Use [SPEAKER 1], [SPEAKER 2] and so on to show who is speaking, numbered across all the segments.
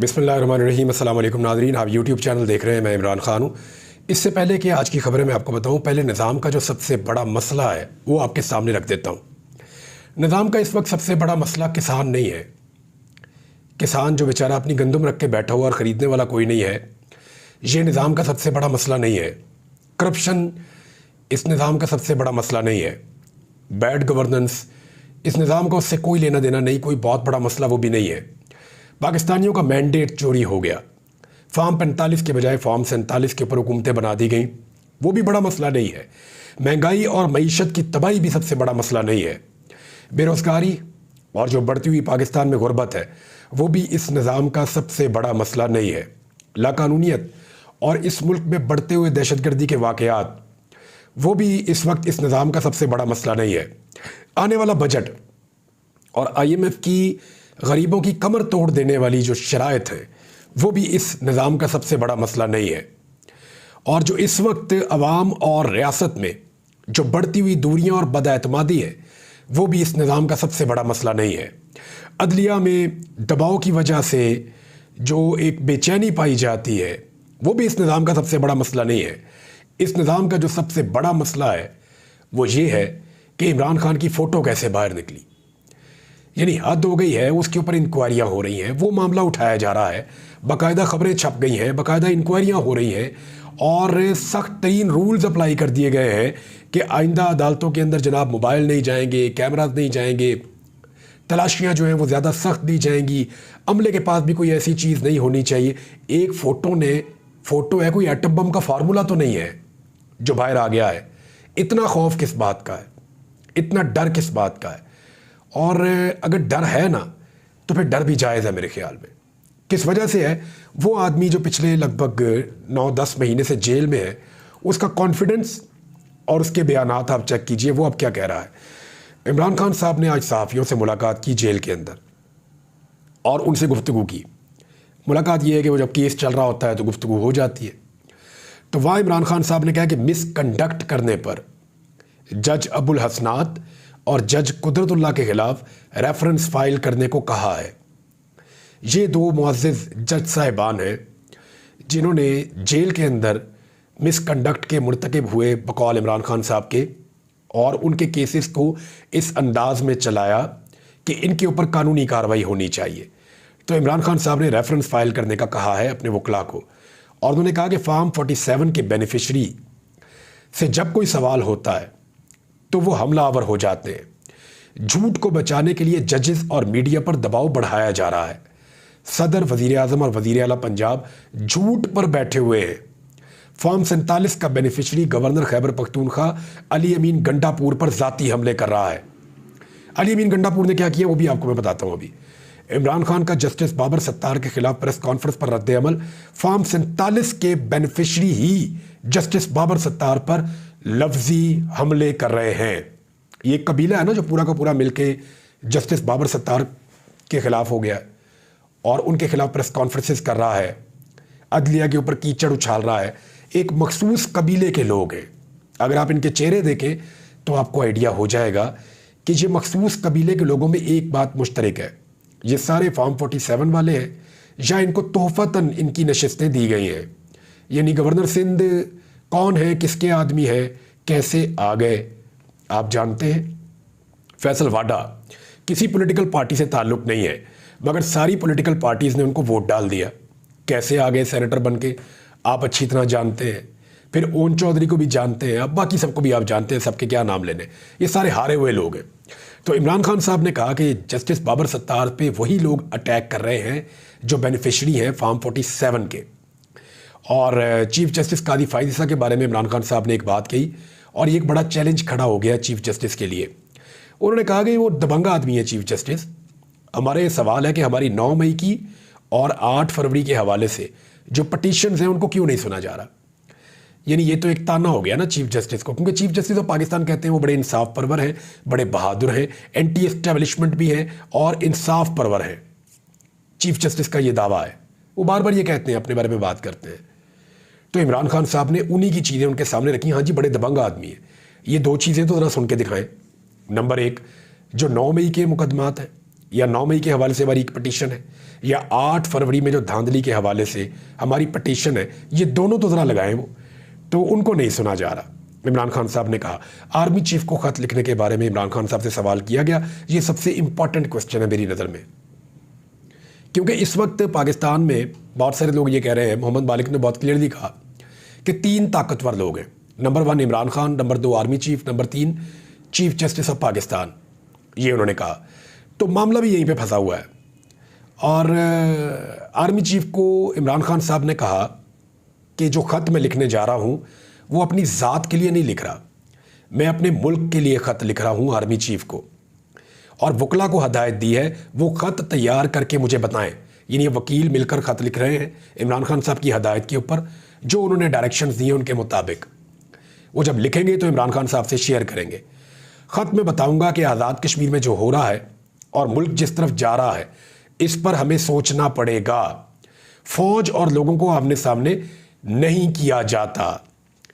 [SPEAKER 1] बिस्मिल्लाहिर्रहमानिर्रहीम। अस्सलाम वालेकुम नाज़रीन, आप यूट्यूब चैनल देख रहे हैं। मैं इमरान खान हूँ। इससे पहले कि आज की खबरें मैं आपको बताऊँ, पहले निज़ाम का जो सबसे बड़ा मसला है वो आपके सामने रख देता हूँ। निज़ाम का इस वक्त सबसे बड़ा मसला किसान नहीं है। किसान जो बेचारा अपनी गंदम रख के बैठा हुआ और ख़रीदने वाला कोई नहीं है, ये निज़ाम का सबसे बड़ा मसला नहीं है। करप्शन इस निज़ाम का सबसे बड़ा मसला नहीं है। बैड गवर्नेंस इस निज़ाम का उससे कोई लेना देना नहीं, कोई बहुत बड़ा मसला वो भी नहीं है। पाकिस्तानियों का मैंडेट चोरी हो गया, फॉर्म 45 के बजाय फॉर्म 47 के ऊपर हुकूमतें बना दी गई, वो भी बड़ा मसला नहीं है। महंगाई और मईशत की तबाही भी सबसे बड़ा मसला नहीं है। बेरोज़गारी और जो बढ़ती हुई पाकिस्तान में गुर्बत है वो भी इस निज़ाम का सबसे बड़ा मसला नहीं है। लाकानूनियत और इस मुल्क में बढ़ते हुए दहशतगर्दी के वाक़यात वो भी इस वक्त इस निज़ाम का सबसे बड़ा मसला नहीं है। आने वाला बजट और IMF की गरीबों की कमर तोड़ देने वाली जो शराइत है वो भी इस निज़ाम का सबसे बड़ा मसला नहीं है। और जो इस वक्त अवाम और रियासत में जो बढ़ती हुई दूरियां और बदएतमादी है वो भी इस निज़ाम का सबसे बड़ा मसला नहीं है। अदलिया में दबाव की वजह से जो एक बेचैनी पाई जाती है वो भी इस निज़ाम का सबसे बड़ा मसला नहीं है। इस निज़ाम का जो सबसे बड़ा मसला है वो ये है कि इमरान खान की फ़ोटो कैसे बाहर निकली। यानी हद हो गई है, उसके ऊपर इंक्वायरियाँ हो रही हैं, वो मामला उठाया जा रहा है, बाकायदा खबरें छप गई हैं, बाकायदा इंक्वायरियाँ हो रही हैं और सख्त तरीन रूल्स अप्लाई कर दिए गए हैं कि आइंदा अदालतों के अंदर जनाब मोबाइल नहीं जाएंगे, कैमराज नहीं जाएंगे, तलाशियाँ जो हैं वो ज़्यादा सख्त दी जाएंगी, अमले के पास भी कोई ऐसी चीज़ नहीं होनी चाहिए। एक फ़ोटो है, कोई एटम बम का फार्मूला तो नहीं है जो बाहर आ गया है। इतना खौफ किस बात का है, इतना डर किस बात का है? और अगर डर है ना तो फिर डर भी जायज़ है मेरे ख्याल में। किस वजह से है? वो आदमी जो पिछले लगभग 9-10 महीने से जेल में है, उसका कॉन्फिडेंस और उसके बयानात आप चेक कीजिए वो अब क्या कह रहा है। इमरान खान साहब ने आज सहाफ़ियों से मुलाकात की जेल के अंदर और उनसे गुफ्तगू की। मुलाकात ये है कि वो जब केस चल रहा होता है तो गुफ्तगू हो जाती है। तो वहाँ इमरान खान साहब ने कहा कि मिसकंडक्ट करने पर जज अबुल हसनात और जज कुदरतुल्लाह के खिलाफ रेफरेंस फाइल करने को कहा है। ये दो मुअज़्ज़िज़ जज साहिबान हैं जिन्होंने जेल के अंदर मिसकंडक्ट के मुर्तकिब हुए बकौल इमरान खान साहब के, और उनके केसेस को इस अंदाज में चलाया कि इनके ऊपर कानूनी कार्रवाई होनी चाहिए। तो इमरान खान साहब ने रेफरेंस फाइल करने का कहा है अपने वकला को, और उन्होंने कहा कि फॉर्म 47 के बेनिफिशरी से जब कोई सवाल होता है तो वो हमलावर हो जाते हैं। झूठ को बचाने के लिए जजेस और मीडिया पर दबाव बढ़ाया जा रहा है। सदर, वज़ीर आज़म और वज़ीर आला पंजाब झूठ पर बैठे हुए हैं। फॉर्म 47 का बेनिफिशरी गवर्नर खैबर पख्तूनख्वा अली अमीन गंडापुर पर ज़ाती हमले कर रहा है। अली अमीन गंडापुर ने क्या किया वो भी आपको मैं बताता हूँ अभी। इमरान खान का जस्टिस बाबर सत्तार के खिलाफ प्रेस कॉन्फ्रेंस पर रद्द अमल। फॉर्म 47 के बेनिफिशरी ही जस्टिस बाबर सत्तार पर लफ्जी हमले कर रहे हैं। ये कबीला है ना जो पूरा का पूरा मिलके जस्टिस बाबर सत्तार के खिलाफ हो गया और उनके खिलाफ प्रेस कॉन्फ्रेंसेस कर रहा है, अदलिया के ऊपर कीचड़ उछाल रहा है। एक मखसूस कबीले के लोग हैं। अगर आप इनके चेहरे देखें तो आपको आइडिया हो जाएगा कि ये मखसूस कबीले के लोगों में एक बात मुश्तरक है, ये सारे फॉर्म 47 वाले हैं या इनको तोहफतन इनकी नशिस्तें दी गई हैं। यानी गवर्नर सिंध कौन है, किसके आदमी है, कैसे आ गए आप जानते हैं। फैसल वाडा किसी पॉलिटिकल पार्टी से ताल्लुक़ नहीं है, मगर सारी पॉलिटिकल पार्टीज़ ने उनको वोट डाल दिया। कैसे आ गए सेनेटर बन के आप अच्छी तरह जानते हैं। फिर ओन चौधरी को भी जानते हैं, अब बाकी सबको भी आप जानते हैं, सबके क्या नाम लेने, ये सारे हारे हुए लोग हैं। तो इमरान खान साहब ने कहा कि जस्टिस बाबर सत्तार पे वही लोग अटैक कर रहे हैं जो बेनिफिशरी हैं फॉर्म 47 के। और चीफ जस्टिस कादी फायद के बारे में इमरान खान साहब ने एक बात कही और ये एक बड़ा चैलेंज खड़ा हो गया चीफ जस्टिस के लिए। उन्होंने कहा कि वो दबंगा आदमी है चीफ जस्टिस। हमारे सवाल है कि हमारी 9 मई की और 8 फरवरी के हवाले से जो पटिशन्स हैं उनको क्यों नहीं सुना जा रहा। यानी ये तो एक ताना हो गया ना चीफ जस्टिस को, क्योंकि चीफ जस्टिस ऑफ पाकिस्तान कहते हैं वो बड़े इंसाफ परवर हैं, बड़े बहादुर हैं, एंटी एस्टेब्लिशमेंट भी हैं और इंसाफ परवर हैं। चीफ जस्टिस का ये दावा है, वो बार बार ये कहते हैं, अपने बारे में बात करते हैं। तो इमरान खान साहब ने उन्हीं की चीज़ें उनके सामने रखी। हाँ जी, बड़े दबंग आदमी है। ये 2 चीज़ें तो ज़रा सुन के दिखाएं। नंबर 1, जो 9 मई के मुकदमात हैं या 9 मई के हवाले से हमारी एक पटिशन है, या 8 फरवरी में जो धांधली के हवाले से हमारी पटिशन है, ये दोनों तो ज़रा लगाएं वो, तो उनको नहीं सुना जा रहा। इमरान खान साहब ने कहा। आर्मी चीफ को ख़त लिखने के बारे में इमरान खान साहब से सवाल किया गया। ये सबसे इम्पॉर्टेंट क्वेश्चन है मेरी नज़र में, क्योंकि इस वक्त पाकिस्तान में बहुत सारे लोग ये कह रहे हैं, मोहम्मद मालिक ने बहुत क्लियरली कहा कि 3 ताकतवर लोग हैं। Number 1 Imran Khan, number 2 army chief, number 3 chief justice of Pakistan, ये उन्होंने कहा। तो मामला भी यहीं पे फंसा हुआ है। और आर्मी चीफ को इमरान खान साहब ने कहा कि जो ख़त मैं लिखने जा रहा हूँ वो अपनी ज़ात के लिए नहीं लिख रहा, मैं अपने मुल्क के लिए ख़त लिख रहा हूँ आर्मी चीफ को। और वकला को हदायत दी है वो ख़त तैयार करके मुझे बताएं। यानी वकील मिलकर ख़त लिख रहे हैं इमरान खान साहब की हदायत के ऊपर, जो उन्होंने डायरेक्शंस दिए उनके मुताबिक। वो जब लिखेंगे तो इमरान खान साहब से शेयर करेंगे। ख़त में बताऊंगा कि आज़ाद कश्मीर में जो हो रहा है और मुल्क जिस तरफ जा रहा है, इस पर हमें सोचना पड़ेगा। फ़ौज और लोगों को आमने सामने नहीं किया जाता।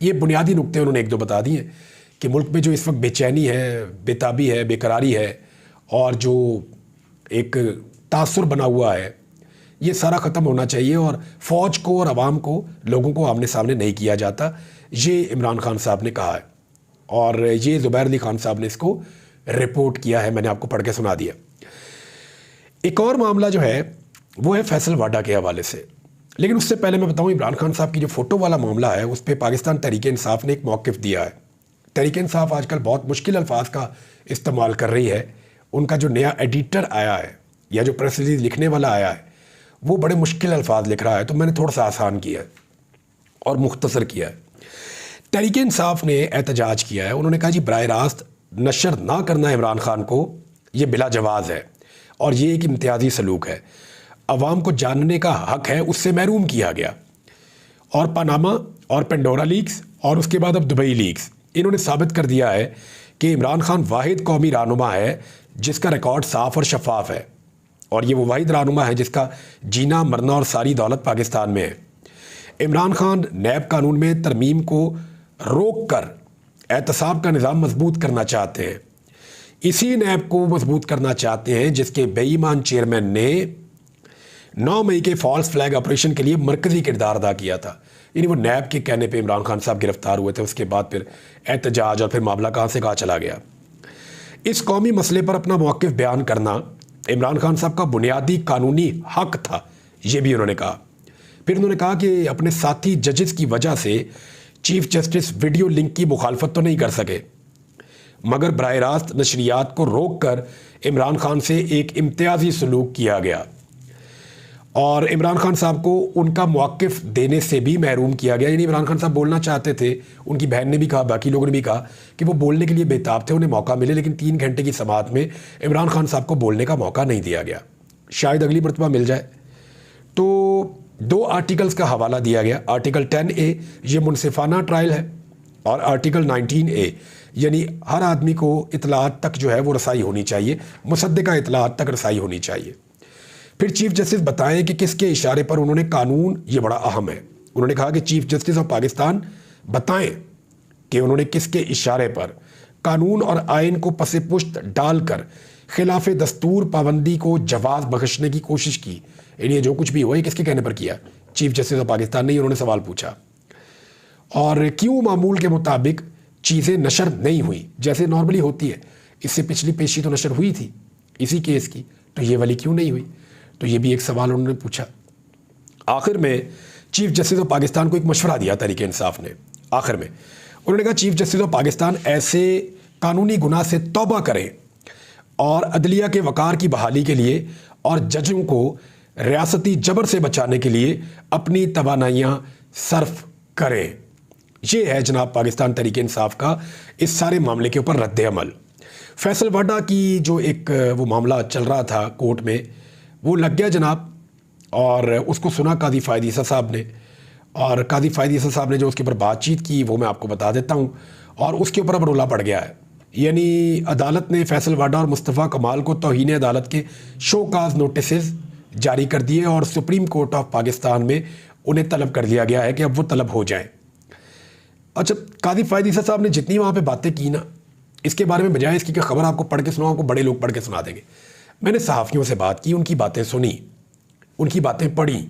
[SPEAKER 1] ये बुनियादी नुक्ते उन्होंने 1-2 बता दिए कि मुल्क में जो इस वक्त बेचैनी है, बेताबी है, बेकरारी है और जो एक तासुर बना हुआ है, ये सारा ख़त्म होना चाहिए और फ़ौज को और आवाम को, लोगों को आमने सामने नहीं किया जाता। ये इमरान खान साहब ने कहा है और ये ज़ुबैर अली खान साहब ने इसको रिपोर्ट किया है, मैंने आपको पढ़ के सुना दिया। एक और मामला जो है वो है फैसल वाडा के हवाले से। लेकिन उससे पहले मैं बताऊं, इमरान खान साहब की जो फ़ोटो वाला मामला है उस पर पाकिस्तान तहरीक इंसाफ ने एक मौक़िफ़ दिया है। तहरीक इंसाफ आजकल बहुत मुश्किल अल्फाज का इस्तेमाल कर रही है। उनका जो नया एडिटर आया है या जो प्रेस रिलीज़ लिखने वाला आया है वो बड़े मुश्किल अल्फाज लिख रहा है, तो मैंने थोड़ा सा आसान किया है और मुख्तसर किया है। तहरीक इंसाफ ने एहतजाज किया है, उन्होंने कहा जी बराह रास्त नशर ना करना इमरान खान को ये बिला जवाज़ है और ये एक इम्तियाजी सलूक है। अवाम को जानने का हक है, उससे महरूम किया गया। और पनामा और पेंडोरा लीक्स और उसके बाद अब दुबई लीक्स, इन्होंने साबित कर दिया है कि इमरान खान वाहिद कौमी रहनुमा है जिसका रिकॉर्ड साफ़ और शफाफ है। और ये वो वाहिद रहनुमा है जिसका जीना मरना और सारी दौलत पाकिस्तान में है। इमरान खान नैब कानून में तरमीम को रोक कर एहतसाब का निज़ाम मजबूत करना चाहते हैं। इसी नैब को मजबूत करना चाहते हैं जिसके बेईमान चेयरमैन ने 9 मई के फॉल्स फ्लैग ऑपरेशन के लिए मरकज़ी किरदार अदा किया था। यानी वो नैब के कहने पे इमरान खान साहब गिरफ्तार हुए थे, उसके बाद फिर एहतजाज और फिर मामला कहाँ से कहाँ चला गया। इस कौमी मसले पर अपना मौक़िफ़ बयान करना इमरान खान साहब का बुनियादी कानूनी हक था, ये भी उन्होंने कहा। फिर उन्होंने कहा कि अपने साथी जजेस की वजह से चीफ जस्टिस वीडियो लिंक की मुखालफत तो नहीं कर सके, मगर बराह रास्त नशरियात को रोक कर इमरान खान से एक इम्तियाजी सलूक किया गया और इमरान खान साहब को उनका मौक़िफ़ देने से भी महरूम किया गया। यानी इमरान खान साहब बोलना चाहते थे, उनकी बहन ने भी कहा, बाकी लोगों ने भी कहा कि वो बोलने के लिए बेताब थे, उन्हें मौका मिले, लेकिन 3 घंटे की समाअत में इमरान खान साहब को बोलने का मौका नहीं दिया गया। शायद अगली मरतबा मिल जाए। तो 2 आर्टिकल्स का हवाला दिया गया। आर्टिकल 10A ये मुनसिफाना ट्रायल है और आर्टिकल 19A यानी हर आदमी को इतलात तक जो है वो रसाई होनी चाहिए, मुसद्दिका इतलात तक रसाई होनी चाहिए। फिर चीफ जस्टिस बताएं कि किसके इशारे पर उन्होंने कानून, ये बड़ा अहम है, उन्होंने कहा कि चीफ जस्टिस ऑफ पाकिस्तान बताएं कि उन्होंने किसके इशारे पर कानून और आइन को पसे पुश्त डालकर खिलाफ दस्तूर पाबंदी को जवाज़ बख्शने की कोशिश की। यानी जो कुछ भी हुआ ये किसके कहने पर किया? चीफ जस्टिस ऑफ पाकिस्तान ने, उन्होंने सवाल पूछा। और क्यों मामूल के मुताबिक चीज़ें नशर नहीं हुई जैसे नॉर्मली होती है? इससे पिछली पेशी तो नशर हुई थी इसी केस की, तो ये वाली क्यों नहीं हुई? तो ये भी एक सवाल उन्होंने पूछा। आखिर में चीफ जस्टिस ऑफ पाकिस्तान को एक मशवरा दिया तहरीक इंसाफ ने। आखिर में उन्होंने कहा चीफ जस्टिस ऑफ पाकिस्तान ऐसे कानूनी गुनाह से तौबा करें और अदलिया के वक़ार की बहाली के लिए और जजों को रियासती जबर से बचाने के लिए अपनी तवानाइयाँ सर्फ करें। ये है जनाब पाकिस्तान तहरीक इंसाफ का इस सारे मामले के ऊपर रद्द अमल। फैसल वाडा की जो एक वो मामला चल रहा था कोर्ट में, वो लग गया जनाब, और उसको सुना काजी फ़ायद ईसा साहब ने, और काजी फ़ायद ईसा साहब ने जो उसके ऊपर बातचीत की वो मैं आपको बता देता हूँ, और उसके ऊपर अब रोला पड़ गया है। यानी अदालत ने फैसल वाडा और मुस्तफ़ा कमाल को तौहीन अदालत के शोकाज नोटिस जारी कर दिए और सुप्रीम कोर्ट ऑफ पाकिस्तान में उन्हें तलब कर दिया गया है कि अब वो तलब हो जाए। अच्छा, काजी फ़ायद ईसा साहब ने जितनी वहाँ पे बातें की ना, इसके बारे में बजाय इसकी कि खबर आपको पढ़ के सुनाओ, आपको बड़े लोग पढ़ के सुना देंगे। میں نے صحافیوں سے بات کی، ان کی باتیں سنی، ان کی باتیں پڑھی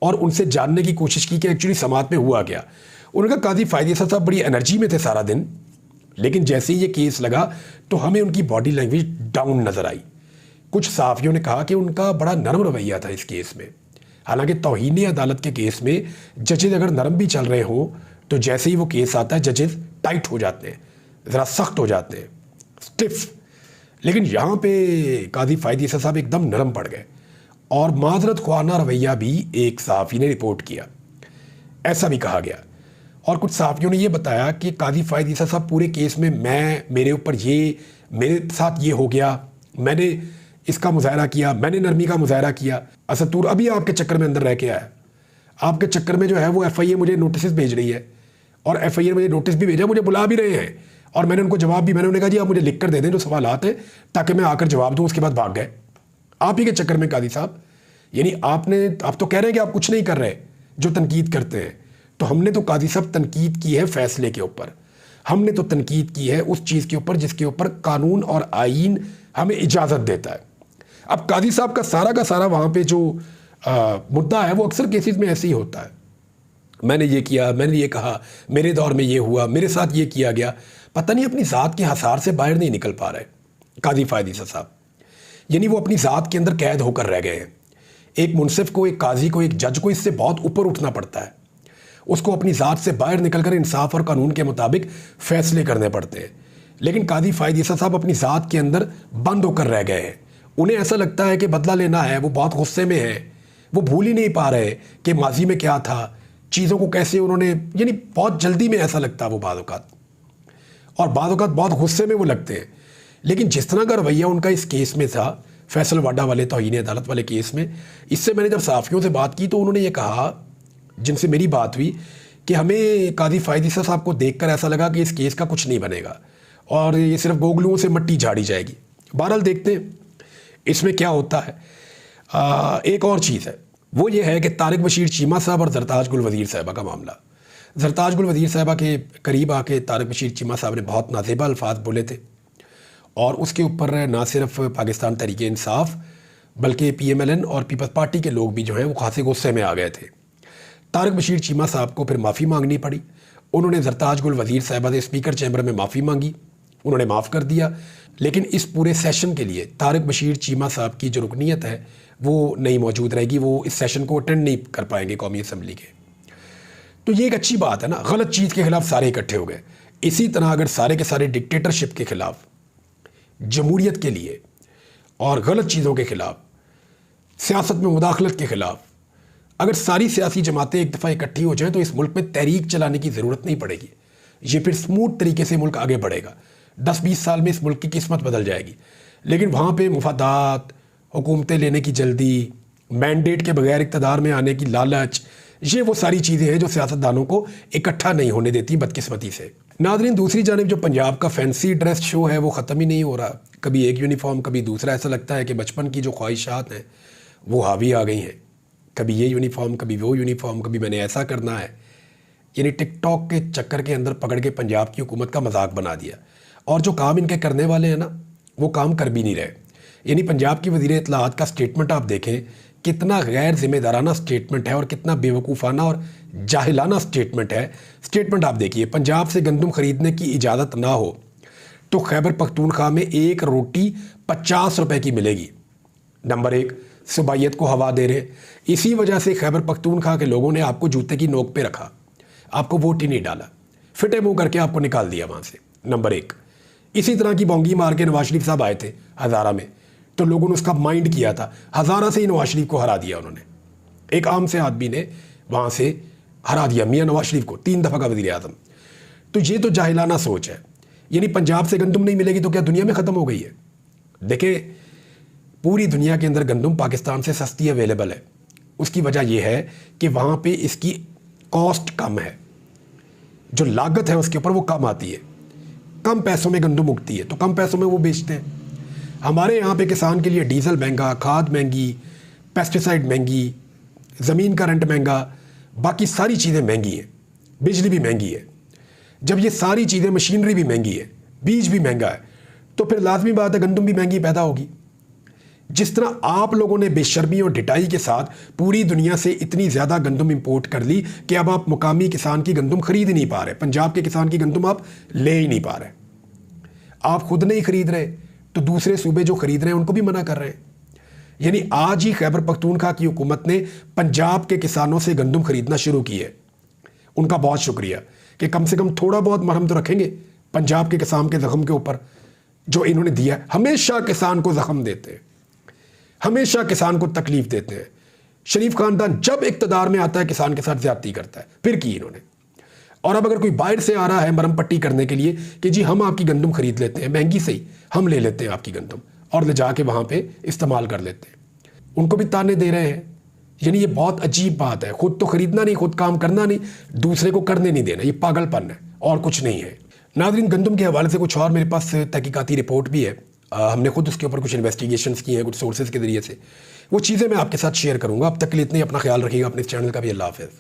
[SPEAKER 1] اور ان سے جاننے کی کوشش کی کہ ایکچولی سماعت میں ہوا کیا۔ ان کا قاضی فائدی صاحب بڑی انرجی میں تھے سارا دن، لیکن جیسے ہی یہ کیس لگا تو ہمیں ان کی باڈی لینگویج ڈاؤن نظر آئی۔ کچھ صحافیوں نے کہا کہ ان کا بڑا نرم رویہ تھا اس کیس میں، حالانکہ توہین عدالت کے کیس میں ججز اگر نرم بھی چل رہے ہوں تو جیسے ہی وہ کیس آتا ہے ججز ٹائٹ ہو جاتے ہیں، ذرا سخت ہو جاتے ہیں، اسٹف۔ لیکن یہاں پہ قاضی فائدی صاحب ایک دم نرم پڑ گئے، اور معذرت خواہانہ رویہ بھی ایک صحافی نے رپورٹ کیا، ایسا بھی کہا گیا۔ اور کچھ صحافیوں نے یہ بتایا کہ قاضی فائدی صاحب پورے کیس میں میرے اوپر میرے ساتھ یہ ہو گیا، میں نے اس کا مظاہرہ کیا، میں نے نرمی کا مظاہرہ کیا۔ اسد طور ابھی آپ کے چکر میں اندر رہ کے آیا، آپ کے چکر میں جو ہے وہ ایف آئی اے مجھے نوٹسز بھیج رہی ہے، اور ایف آئی اے مجھے نوٹس بھی بھیجا، مجھے بلا بھی رہے ہیں، اور میں نے ان کو جواب بھی، میں نے انہیں کہا جی آپ مجھے لکھ کر دے دیں جو سوالات ہیں تاکہ میں آ کر جواب دوں، اس کے بعد بھاگ گئے آپ ہی کے چکر میں قاضی صاحب۔ یعنی آپ تو کہہ رہے ہیں کہ آپ کچھ نہیں کر رہے جو تنقید کرتے ہیں، تو ہم نے تو قاضی صاحب تنقید کی ہے فیصلے کے اوپر، ہم نے تو تنقید کی ہے اس چیز کے اوپر جس کے اوپر قانون اور آئین ہمیں اجازت دیتا ہے۔ اب قاضی صاحب کا سارا وہاں پہ جو مدعا ہے وہ اکثر کیسز میں ایسے ہی ہوتا ہے، میں نے یہ کیا، میں نے یہ کہا، میرے دور میں یہ ہوا، میرے ساتھ یہ کیا گیا، پتہ نہیں اپنی ذات کے حصار سے باہر نہیں نکل پا رہے قاضی فائدی صاحب۔ یعنی وہ اپنی ذات کے اندر قید ہو کر رہ گئے ہیں۔ ایک منصف کو، ایک قاضی کو، ایک جج کو اس سے بہت اوپر اٹھنا پڑتا ہے، اس کو اپنی ذات سے باہر نکل کر انصاف اور قانون کے مطابق فیصلے کرنے پڑتے ہیں۔ لیکن قاضی فائدی صاحب اپنی ذات کے اندر بند ہو کر رہ گئے ہیں، انہیں ایسا لگتا ہے کہ بدلہ لینا ہے، وہ بہت غصے میں ہیں، وہ بھول ہی نہیں پا رہے کہ ماضی میں کیا تھا، چیزوں کو کیسے انہوں نے، یعنی بہت جلدی میں ایسا لگتا ہے وہ بعض اوقات، اور بعض اوقات بہت غصے میں وہ لگتے ہیں۔ لیکن جس طرح کا رویہ ان کا اس کیس میں تھا، فیصل واڈا والے توہین عدالت والے کیس میں، اس سے میں نے جب صحافیوں سے بات کی تو انہوں نے یہ کہا، جن سے میری بات ہوئی، کہ ہمیں قاضی فائدی صاحب کو دیکھ کر ایسا لگا کہ اس کیس کا کچھ نہیں بنے گا اور یہ صرف گوگلوں سے مٹی جھاڑی جائے گی۔ بہرحال دیکھتے ہیں اس میں کیا ہوتا ہے۔ ایک اور چیز ہے، وہ یہ ہے کہ طارق بشیر چیمہ صاحب اور زرتاج گل وزیر صاحبہ کا معاملہ۔ زرتاج گل وزیر صاحبہ کے قریب آ کے طارق بشیر چیمہ صاحب نے بہت نازیبا الفاظ بولے تھے، اور اس کے اوپر نہ صرف پاکستان تحریک انصاف بلکہ پی ایم ایل این اور پیپلز پارٹی کے لوگ بھی جو ہیں وہ خاصے غصے میں آ گئے تھے۔ طارق بشیر چیمہ صاحب کو پھر معافی مانگنی پڑی، انہوں نے زرتاج گل وزیر صاحبہ سے اسپیکر چیمبر میں معافی مانگی، انہوں نے معاف کر دیا، لیکن اس پورے سیشن کے لیے طارق بشیر چیمہ صاحب کی جو رکنیت ہے وہ نہیں موجود رہے گی، وہ اس سیشن کو اٹینڈ نہیں کر پائیں گے قومی اسمبلی کے۔ تو یہ ایک اچھی بات ہے نا، غلط چیز کے خلاف سارے اکٹھے ہو گئے۔ اسی طرح اگر سارے کے سارے ڈکٹیٹرشپ کے خلاف، جمہوریت کے لیے اور غلط چیزوں کے خلاف، سیاست میں مداخلت کے خلاف اگر ساری سیاسی جماعتیں ایک دفعہ اکٹھی ہو جائیں تو اس ملک میں تحریک چلانے کی ضرورت نہیں پڑے گی، یہ پھر سموتھ طریقے سے ملک آگے بڑھے گا، 10-20 سال میں اس ملک کی قسمت بدل جائے گی۔ لیکن وہاں پہ مفادات، حکومتیں لینے کی جلدی، مینڈیٹ کے بغیر اقتدار میں آنے کی لالچ، یہ وہ ساری چیزیں ہیں جو سیاستدانوں کو اکٹھا نہیں ہونے دیتی بدقسمتی سے۔ ناظرین، دوسری جانب جو پنجاب کا فینسی ڈریس شو ہے وہ ختم ہی نہیں ہو رہا، کبھی ایک یونیفارم کبھی دوسرا، ایسا لگتا ہے کہ بچپن کی جو خواہشات ہیں وہ حاوی آ گئی ہیں، کبھی یہ یونیفارم کبھی وہ یونیفارم، کبھی میں نے ایسا کرنا ہے۔ یعنی ٹک ٹاک کے چکر کے اندر پکڑ کے پنجاب کی حکومت کا مذاق بنا دیا، اور جو کام ان کے کرنے والے ہیں نا وہ کام کر بھی نہیں رہے۔ یعنی پنجاب کی وزیر اطلاعات کا سٹیٹمنٹ آپ دیکھیں، کتنا غیر ذمہ دارانہ سٹیٹمنٹ ہے اور کتنا بے وقوفانہ اور جاہلانہ سٹیٹمنٹ ہے۔ سٹیٹمنٹ آپ دیکھیے، پنجاب سے گندم خریدنے کی اجازت نہ ہو تو خیبر پختونخوا میں ایک روٹی 50 روپے کی ملے گی۔ نمبر 1، صوبائیت کو ہوا دے رہے، اسی وجہ سے خیبر پختونخوا کے لوگوں نے آپ کو جوتے کی نوک پہ رکھا، آپ کو ووٹ ہی نہیں ڈالا، فٹے منہ کر کے آپ کو نکال دیا وہاں سے۔ نمبر 1، اسی طرح کی بونگی مار کے نواز شریف صاحب آئے تھے ہزارہ میں، تو لوگوں نے اس کا مائنڈ کیا تھا، ہزارہ سے ہی نواز شریف کو ہرا دیا انہوں نے، ایک عام سے آدمی نے وہاں سے ہرا دیا میاں نواز شریف کو، 3 دفعہ کا وزیر اعظم۔ تو یہ تو جاہلانہ سوچ ہے۔ یعنی پنجاب سے گندم نہیں ملے گی تو کیا دنیا میں ختم ہو گئی ہے؟ دیکھیں، پوری دنیا کے اندر گندم پاکستان سے سستی اویلیبل ہے، اس کی وجہ یہ ہے کہ وہاں پہ اس کی کاسٹ کم ہے، جو لاگت ہے اس کے اوپر وہ کم آتی ہے، کم پیسوں میں گندم اگتی ہے تو کم پیسوں میں وہ بیچتے ہیں۔ ہمارے یہاں پہ کسان کے لیے ڈیزل مہنگا، کھاد مہنگی، پیسٹیسائڈ مہنگی، زمین کا رنٹ مہنگا، باقی ساری چیزیں مہنگی ہیں، بجلی بھی مہنگی ہے۔ جب یہ ساری چیزیں، مشینری بھی مہنگی ہے، بیج بھی مہنگا ہے، تو پھر لازمی بات ہے گندم بھی مہنگی پیدا ہوگی۔ جس طرح آپ لوگوں نے بے شرمی اور ڈٹائی کے ساتھ پوری دنیا سے اتنی زیادہ گندم امپورٹ کر لی کہ اب آپ مقامی کسان کی گندم خرید ہی نہیں پا رہے، پنجاب کے کسان کی گندم آپ لے ہی نہیں پا رہے، آپ خود نہیں خرید رہے تو دوسرے صوبے جو خرید رہے ہیں ان کو بھی منع کر رہے ہیں۔ یعنی آج ہی خیبر پختونخوا کی حکومت نے پنجاب کے کسانوں سے گندم خریدنا شروع کی ہے، ان کا بہت شکریہ کہ کم سے کم تھوڑا بہت مرہم تو رکھیں گے پنجاب کے کسان کے زخم کے اوپر جو انہوں نے دیا ہے۔ ہمیشہ کسان کو زخم دیتے ہیں، ہمیشہ کسان کو تکلیف دیتے ہیں۔ شریف خاندان جب اقتدار میں آتا ہے کسان کے ساتھ زیادتی کرتا ہے، پھر کی انہوں نے۔ اور اب اگر کوئی باہر سے آ رہا ہے مرم پٹی کرنے کے لیے کہ جی ہم آپ کی گندم خرید لیتے ہیں مہنگی سے ہی، ہم لے لیتے ہیں آپ کی گندم اور لے جا کے وہاں پہ استعمال کر لیتے ہیں، ان کو بھی تانے دے رہے ہیں۔ یعنی یہ بہت عجیب بات ہے، خود تو خریدنا نہیں، خود کام کرنا نہیں، دوسرے کو کرنے نہیں دینا، یہ پاگل پن ہے اور کچھ نہیں ہے۔ ناظرین، گندم کے حوالے سے کچھ اور میرے پاس تحقیقاتی رپورٹ بھی ہے، ہم نے خود اس کے اوپر کچھ انویسٹیگیشنز کی ہیں کچھ سورسز کے ذریعے سے، وہ چیزیں میں آپ کے ساتھ شیئر کروں گا۔ اب تک کے لیے اتنے، اپنا خیال رکھیے گا، اپنے اس چینل کا بھی۔ اللہ حافظ۔